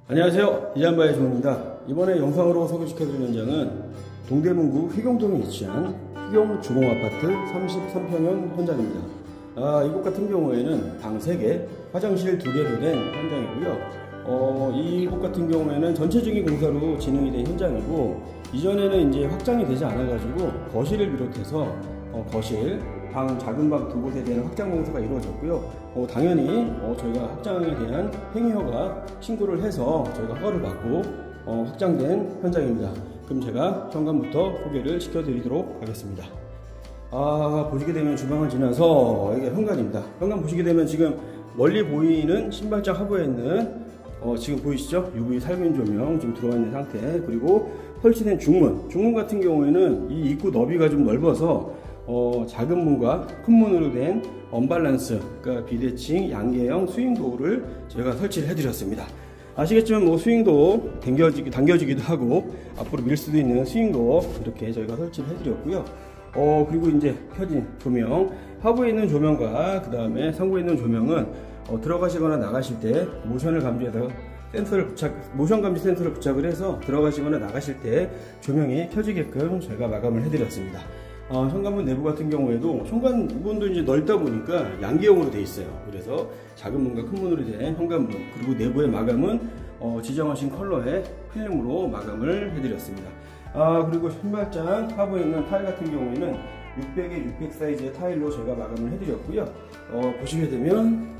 안녕하세요, 이한바의 종입니다. 이번에 영상으로 소개시켜드리는 현장은 동대문구 휘경동에 위치한 휘경주공아파트 33평형 현장입니다. 이곳 같은 경우에는 방 3개, 화장실 2개로 된 현장이고요. 이곳 같은 경우에는 전체적인 공사로 진행이 된 현장이고, 이전에는 이제 확장이 되지 않아가지고 거실을 비롯해서 거실, 방, 작은 방 2곳에 대한 확장 공사가 이루어졌고요. 당연히 저희가 확장에 대한 행위허가 신고를 해서 저희가 허가를 받고 확장된 현장입니다. 그럼 제가 현관부터 소개를 시켜드리도록 하겠습니다. 보시게 되면 주방을 지나서 이게 현관입니다. 현관 보시게 되면 지금 멀리 보이는 신발장 하부에 있는 지금 보이시죠? UV 살균 조명 지금 들어가 있는 상태, 그리고 설치된 중문 같은 경우에는 이 입구 너비가 좀 넓어서 작은 문과 큰 문으로 된 언밸런스, 그러니까 비대칭 양계형 스윙도어를 저희가 설치를 해드렸습니다. 아시겠지만 스윙도어 당겨지기도 하고 앞으로 밀 수도 있는 스윙도어 이렇게 저희가 설치를 해드렸고요. 그리고 이제 켜진 조명, 하부에 있는 조명과 그 다음에 상부에 있는 조명은 들어가시거나 나가실 때 모션을 감지해서 모션 감지 센서를 부착을 해서 들어가시거나 나가실 때 조명이 켜지게끔 저희가 마감을 해드렸습니다. 현관문 내부 같은 경우에도 현관문도 이제 넓다 보니까 양계형으로 되어 있어요. 그래서 작은 문과 큰 문으로 된 현관문, 그리고 내부의 마감은 지정하신 컬러의 필름으로 마감을 해드렸습니다. 그리고 신발장 하부에 있는 타일 같은 경우에는 600에 600 사이즈의 타일로 제가 마감을 해드렸고요. 보시게 되면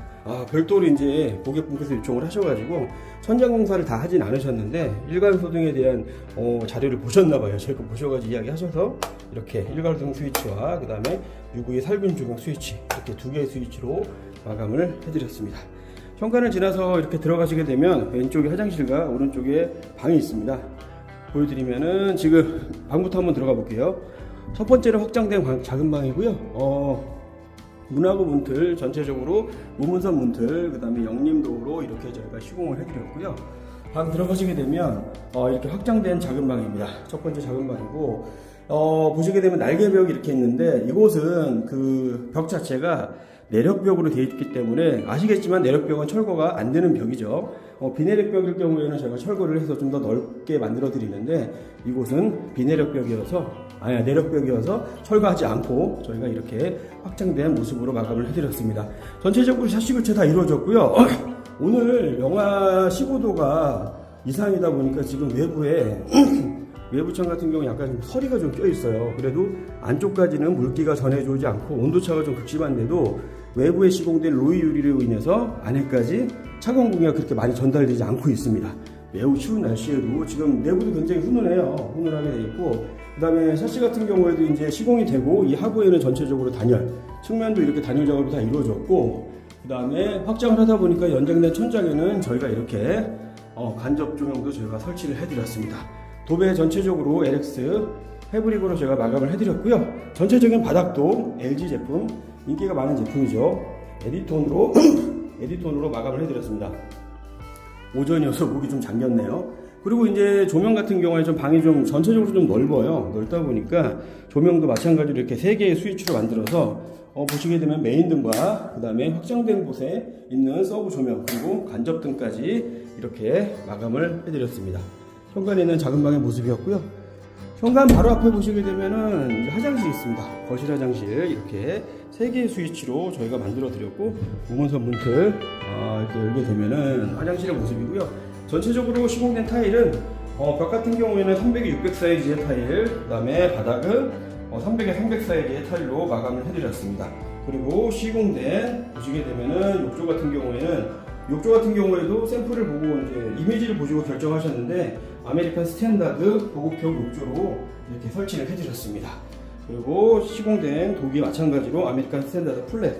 별도로 이제 고객분께서 요청을 하셔가지고 천장 공사를 다 하진 않으셨는데 일괄소등에 대한 자료를 보셨나봐요. 저희 거 보셔가지고 이야기하셔서 이렇게 일괄소등 스위치와 그 다음에 UV 살균 조명 스위치, 이렇게 2개의 스위치로 마감을 해드렸습니다. 현관을 지나서 이렇게 들어가시게 되면 왼쪽에 화장실과 오른쪽에 방이 있습니다. 보여드리면은 지금 방부터 한번 들어가 볼게요. 첫 번째로 확장된 작은 방이고요. 문하고 문틀 전체적으로 무문선 문틀, 그 다음에 영림도로 이렇게 저희가 시공을 해드렸고요. 방 들어가시게 되면 이렇게 확장된 작은 방입니다. 첫 번째 작은 방이고, 보시게 되면 날개벽이 이렇게 있는데 이곳은 그 벽 자체가 내력벽으로 되어 있기 때문에 아시겠지만 내력벽은 철거가 안 되는 벽이죠. 비내력벽일 경우에는 저희가 철거를 해서 좀 더 넓게 만들어 드리는데 이곳은 내력벽이어서 철거하지 않고 저희가 이렇게 확장된 모습으로 마감을 해드렸습니다. 전체적으로 샤시 교체 다 이루어졌고요. 오늘 영하 15도가 이상이다 보니까 지금 외부창 같은 경우 약간 좀 서리가 좀 껴 있어요. 그래도 안쪽까지는 물기가 전해져 오지 않고 온도차가 좀 극심한데도 외부에 시공된 로이 유리로 인해서 안에까지 차가운 공기가 그렇게 많이 전달되지 않고 있습니다. 매우 추운 날씨에도 지금 내부도 굉장히 훈훈하게 되어 있고, 그 다음에 샤시 같은 경우에도 이제 시공이 되고 이 하부에는 전체적으로 단열, 측면도 이렇게 단열 작업이 다 이루어졌고, 그 다음에 확장을 하다 보니까 연장된 천장에는 저희가 이렇게 간접 조명도 저희가 설치를 해드렸습니다. 도배 전체적으로 LX 패브릭으로 제가 마감을 해드렸고요. 전체적인 바닥도 LG 제품, 인기가 많은 제품이죠. 에디톤으로 마감을 해드렸습니다. 오전이어서 목이 좀 잠겼네요. 그리고 이제 조명 같은 경우에 방이 전체적으로 좀 넓다 보니까 조명도 마찬가지로 이렇게 3개의 스위치로 만들어서 보시게 되면 메인등과 그 다음에 확장된 곳에 있는 서브 조명, 그리고 간접등까지 이렇게 마감을 해드렸습니다. 현관에 있는 작은 방의 모습이었고요. 현관 바로 앞에 보시게 되면은 화장실이 있습니다. 거실 화장실 이렇게 3개의 스위치로 저희가 만들어 드렸고, 무문선 문틀 이렇게 열게 되면은 화장실의 모습이고요. 전체적으로 시공된 타일은 벽 같은 경우에는 300에 600 사이즈의 타일, 그 다음에 바닥은 300에 300 사이즈의 타일로 마감을 해드렸습니다. 그리고 시공된 보시게 되면은 욕조 같은 경우에도 샘플을 보고 이제 이미지를 보시고 결정하셨는데 아메리칸 스탠다드 고급형 욕조로 이렇게 설치를 해드렸습니다. 그리고 시공된 독이 마찬가지로 아메리칸 스탠다드 플랫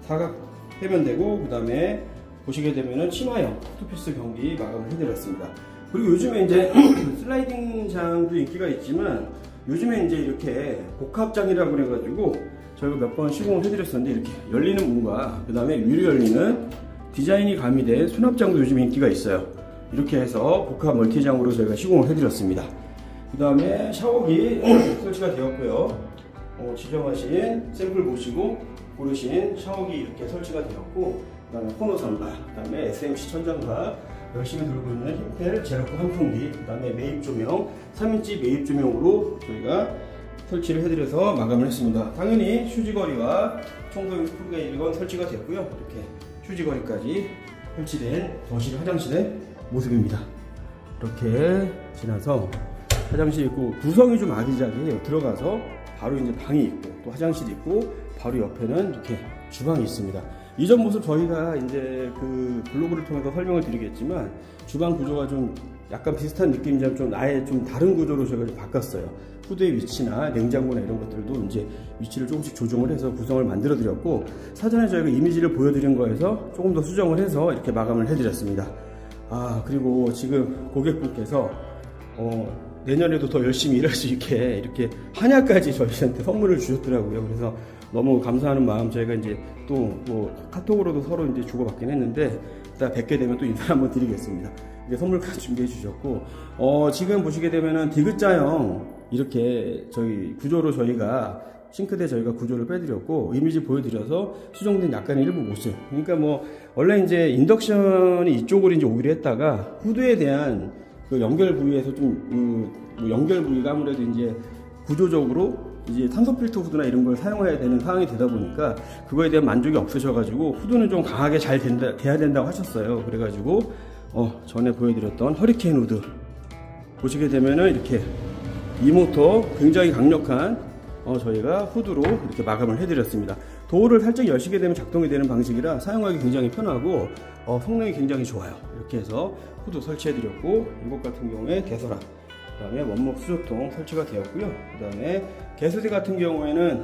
사각 해변되고, 그 다음에 보시게 되면은 치마형 투피스 경기 마감을 해드렸습니다. 그리고 요즘에 이제 슬라이딩장도 인기가 있지만 요즘에 이제 이렇게 복합장이라고 그래가지고 저희가 몇 번 시공을 해드렸었는데 이렇게 열리는 문과 그 다음에 위로 열리는 디자인이 가미된 수납장도 요즘 인기가 있어요. 이렇게 해서 복합 멀티장으로 저희가 시공을 해드렸습니다. 그 다음에 샤워기 설치가 되었고요. 지정하신 샘플 보시고 고르신 샤워기 이렇게 설치가 되었고, 그 다음에 코너 선반, 그 다음에 SMC 천장과 열심히 돌고 있는 흰펠 제라코 환풍기, 그 다음에 매입 조명, 3인치 매입 조명으로 저희가 설치를 해드려서 마감을 했습니다. 당연히 휴지거리와 청소용 스프가 1건 설치가 됐고요. 이렇게 휴지거리까지 설치된 거실 화장실의 모습입니다. 이렇게 지나서 화장실 있고 구성이 좀 아기자기해요. 들어가서 바로 이제 방이 있고 또 화장실이 있고 바로 옆에는 이렇게 주방이 있습니다. 이전 모습 저희가 이제 그 블로그를 통해서 설명을 드리겠지만 주방 구조가 좀 약간 비슷한 느낌이지만 좀 아예 좀 다른 구조로 저희가 좀 바꿨어요. 후드의 위치나 냉장고나 이런 것들도 이제 위치를 조금씩 조정을 해서 구성을 만들어 드렸고, 사전에 저희가 이미지를 보여드린 거에서 조금 더 수정을 해서 이렇게 마감을 해 드렸습니다. 그리고 지금 고객분께서 내년에도 더 열심히 일할 수 있게 이렇게 한약까지 저희한테 선물을 주셨더라고요. 그래서 너무 감사하는 마음 저희가 이제 또 뭐 카톡으로도 서로 이제 주고받긴 했는데 이따 뵙게 되면 또 인사 한번 드리겠습니다. 이게 선물까지 준비해 주셨고, 지금 보시게 되면은 디귿자형 이렇게 저희 구조로 저희가 싱크대 저희가 구조를 빼드렸고 이미지 보여드려서 수정된 약간의 일부 모습. 그러니까 뭐 원래 이제 인덕션이 이쪽으로 이제 오기로 했다가 후드에 대한 그 연결 부위에서 좀 연결 부위가 아무래도 이제 구조적으로 이제 탄소 필터 후드나 이런 걸 사용해야 되는 상황이 되다 보니까 그거에 대한 만족이 없으셔가지고 후드는 좀 강하게 잘 돼야 된다고 하셨어요. 그래가지고 전에 보여드렸던 허리케인 후드 보시게 되면은 이렇게 이 모터 굉장히 강력한 저희가 후드로 이렇게 마감을 해드렸습니다. 도어를 살짝 여시게 되면 작동이 되는 방식이라 사용하기 굉장히 편하고 성능이 굉장히 좋아요. 이렇게 해서 후드 설치해드렸고, 이것 같은 경우에 개서랑 그 다음에 원목 수조통 설치가 되었고요. 그 다음에 개수대 같은 경우에는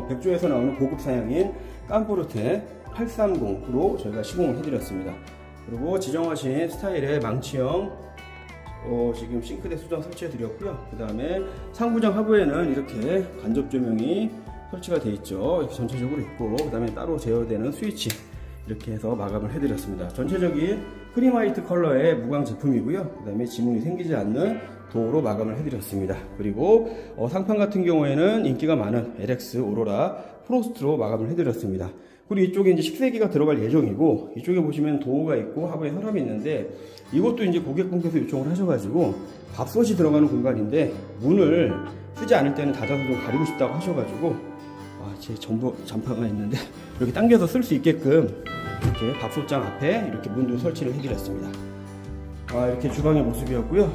백조에서 나오는 고급 사양인 깜포르테 830으로 저희가 시공을 해드렸습니다. 그리고 지정하신 스타일의 망치형 지금 싱크대 수전 설치해 드렸고요. 그 다음에 상부장 하부에는 이렇게 간접 조명이 설치가 되어 있죠. 이렇게 전체적으로 있고, 그 다음에 따로 제어되는 스위치 이렇게 해서 마감을 해 드렸습니다. 전체적인 크림 화이트 컬러의 무광 제품이고요. 그 다음에 지문이 생기지 않는 도어로 마감을 해 드렸습니다. 그리고 상판 같은 경우에는 인기가 많은 LX 오로라 프로스트로 마감을 해 드렸습니다. 그리고 이쪽에 이제 식세기가 들어갈 예정이고, 이쪽에 보시면 도어가 있고 하부에 혈압이 있는데, 이것도 이제 고객분께서 요청을 하셔가지고 밥솥이 들어가는 공간인데 문을 쓰지 않을 때는 닫아서 좀 가리고 싶다고 하셔가지고 제 전파가 있는데 이렇게 당겨서 쓸 수 있게끔 이렇게 밥솥장 앞에 이렇게 문도 설치를 해드렸습니다. 이렇게 주방의 모습이었고요.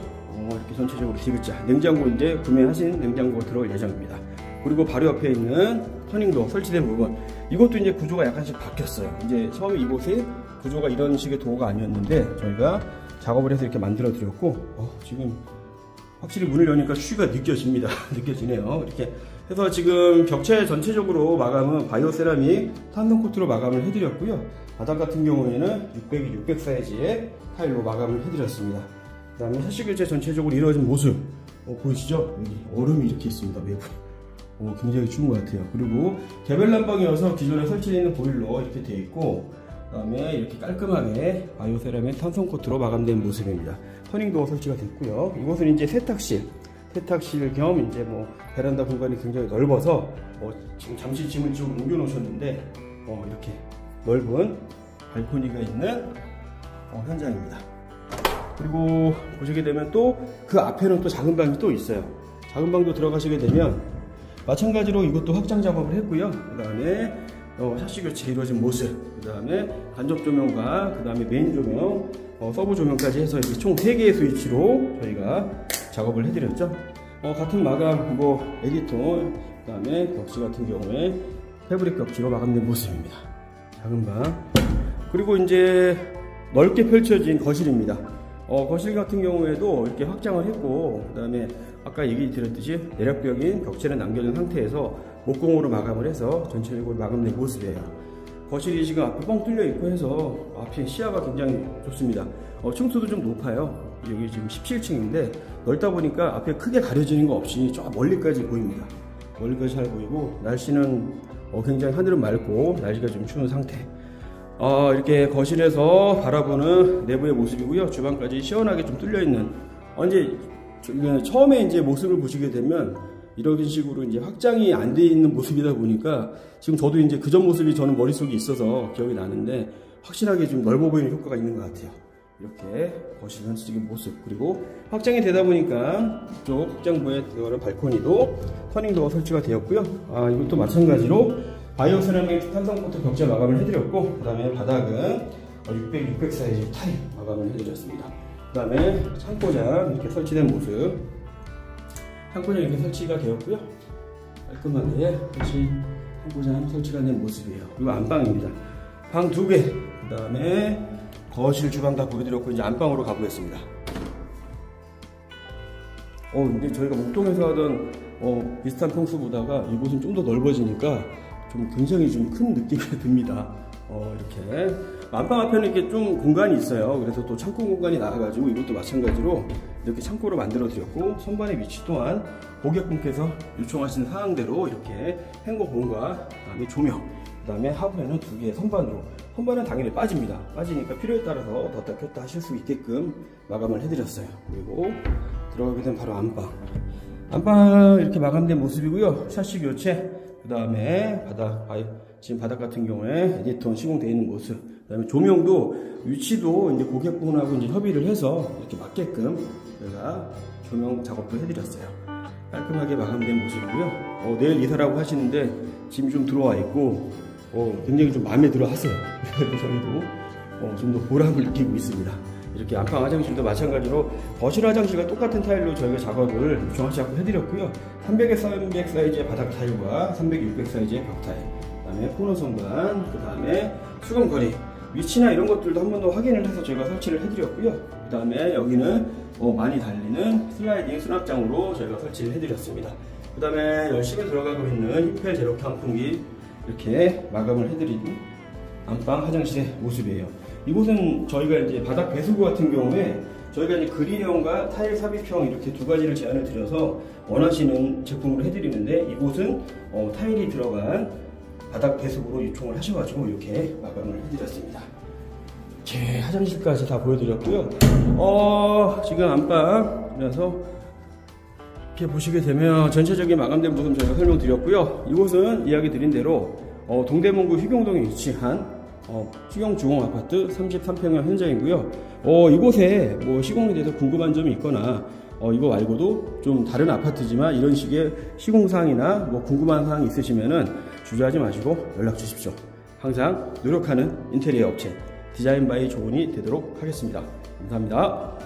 이렇게 전체적으로 디귿자 냉장고 이제 구매하신 냉장고가 들어갈 예정입니다. 그리고 바로 옆에 있는 터닝도 설치된 부분, 이것도 이제 구조가 약간씩 바뀌었어요. 이제 처음에 이곳에 구조가 이런 식의 도어가 아니었는데 저희가 작업을 해서 이렇게 만들어 드렸고, 지금 확실히 문을 여니까 추위가 느껴집니다. 느껴지네요. 이렇게 해서 지금 벽체 전체적으로 마감은 바이오 세라믹 탄성 코트로 마감을 해드렸고요. 바닥 같은 경우에는 600이 600 사이즈의 타일로 마감을 해드렸습니다. 그 다음에 샤시 교체 전체적으로 이루어진 모습 보이시죠? 여기 얼음이 이렇게 있습니다. 외부. 굉장히 추운 것 같아요. 그리고 개별 난방이어서 기존에 설치되어 있는 보일러 이렇게 되어 있고, 그 다음에 이렇게 깔끔하게 바이오 세라믹 탄성 코트로 마감된 모습입니다. 터닝도어 설치가 됐고요. 이곳은 이제 세탁실 겸 이제 뭐 베란다 공간이 굉장히 넓어서 지금 잠시 짐을 좀 옮겨 놓으셨는데 이렇게 넓은 발코니가 있는 현장입니다. 그리고 보시게 되면 또 그 앞에는 또 작은 방이 또 있어요. 작은 방도 들어가시게 되면 마찬가지로 이것도 확장 작업을 했고요. 그 다음에 샤시 교체 이루어진 모습, 그 다음에 간접 조명과 그 다음에 메인 조명, 서브 조명까지 해서 이렇게 총 3개의 스위치로 저희가 작업을 해드렸죠. 같은 마감 에디터, 그 다음에 벽지 같은 경우에 패브릭 벽지로 마감된 모습입니다. 작은 방. 그리고 이제 넓게 펼쳐진 거실입니다. 거실 같은 경우에도 이렇게 확장을 했고, 그 다음에 아까 얘기 드렸듯이 내력벽인 벽체는 남겨진 상태에서 목공으로 마감을 해서 전체적으로 마감된 모습이에요. 거실이 지금 앞에 뻥 뚫려 있고 해서 앞에 시야가 굉장히 좋습니다. 층수도 좀 높아요. 여기 지금 17층인데 넓다 보니까 앞에 크게 가려지는 거 없이 저 멀리까지 보입니다. 멀리까지 잘 보이고, 날씨는 굉장히 하늘은 맑고 날씨가 좀 추운 상태. 이렇게 거실에서 바라보는 내부의 모습이고요. 주방까지 시원하게 좀 뚫려 있는. 이제 처음에 이제 모습을 보시게 되면 이런 식으로 이제 확장이 안 돼 있는 모습이다 보니까 지금 저도 이제 그전 모습이 저는 머릿속에 있어서 기억이 나는데 확실하게 좀 넓어 보이는 효과가 있는 것 같아요. 이렇게 거실 전체적인 모습, 그리고 확장이 되다 보니까 이쪽 확장부에 들어가는 발코니도 터닝도어가 설치가 되었고요. 이것도 마찬가지로 바이오 세라믹 탄성코트 벽제 마감을 해드렸고, 그 다음에 바닥은 600 사이즈 타일 마감을 해드렸습니다. 그 다음에 창고장 이렇게 설치된 모습, 창고장 이렇게 설치가 되었고요. 깔끔하게 창고장 설치가 된 모습이에요. 그리고 안방입니다. 방 2개, 그 다음에 거실, 주방 다 보여드렸고, 이제 안방으로 가보겠습니다. 근데 저희가 목동에서 하던 비슷한 평수보다가 이곳은 좀 더 넓어지니까 좀 굉장히 좀 큰 느낌이 듭니다. 이렇게 안방 앞에는 이렇게 좀 공간이 있어요. 그래서 또 창고 공간이 나와가지고 이것도 마찬가지로 이렇게 창고로 만들어 드렸고, 선반의 위치 또한 고객분께서 요청하신 사항대로 이렇게 행거봉과 그다음에 조명, 그다음에 하부에는 2개의 선반으로, 선반은 당연히 빠집니다. 빠지니까 필요에 따라서 넣었다 켰다 하실 수 있게끔 마감을 해드렸어요. 그리고 들어가게 되면 바로 안방 이렇게 마감된 모습이고요. 샤시 교체, 그 다음에 지금 바닥 같은 경우에 에디톤 시공되어 있는 모습, 그 다음에 조명도 위치도 이제 고객분하고 이제 협의를 해서 이렇게 맞게끔 제가 조명 작업도 해드렸어요. 깔끔하게 마감된 모습이고요. 내일 이사라고 하시는데 짐이 좀 들어와 있고 굉장히 좀 마음에 들어 하세요. 그래서 저희도 좀 더 보람을 느끼고 있습니다. 이렇게 안방 화장실도 마찬가지로 거실 화장실과 똑같은 타일로 저희가 작업을 요청하시고 해드렸고요. 300에 300 사이즈의 바닥 타일과 300, 600 사이즈의 벽 타일, 그 다음에 코너 선반, 그 다음에 수건거리 위치나 이런 것들도 한 번 더 확인을 해서 저희가 설치를 해드렸고요. 그 다음에 여기는 많이 달리는 슬라이딩 수납장으로 저희가 설치를 해드렸습니다. 그 다음에 열심히 들어가고 있는 히펠 제로키 환풍기 이렇게 마감을 해드린 안방 화장실의 모습이에요. 이곳은 저희가 이제 바닥 배수구 같은 경우에 저희가 이제 그릴형과 타일 삽입형 이렇게 2가지를 제안을 드려서 원하시는 제품으로 해드리는데, 이곳은 타일이 들어간 바닥 배수구로 요청을 하셔가지고 이렇게 마감을 해드렸습니다. 이렇게 화장실까지 다 보여드렸고요. 지금 안방이라서 이렇게 보시게 되면 전체적인 마감된 모습 저희가 설명드렸고요. 이곳은 이야기 드린 대로 동대문구 휘경동에 위치한 휘경중흥아파트 33평형 현장이고요. 이곳에 시공에 대해서 궁금한 점이 있거나 이거 말고도 좀 다른 아파트지만 이런 식의 시공사항이나 궁금한 사항이 있으시면은 주저하지 마시고 연락 주십시오. 항상 노력하는 인테리어 업체 디자인바이 조은이 되도록 하겠습니다. 감사합니다.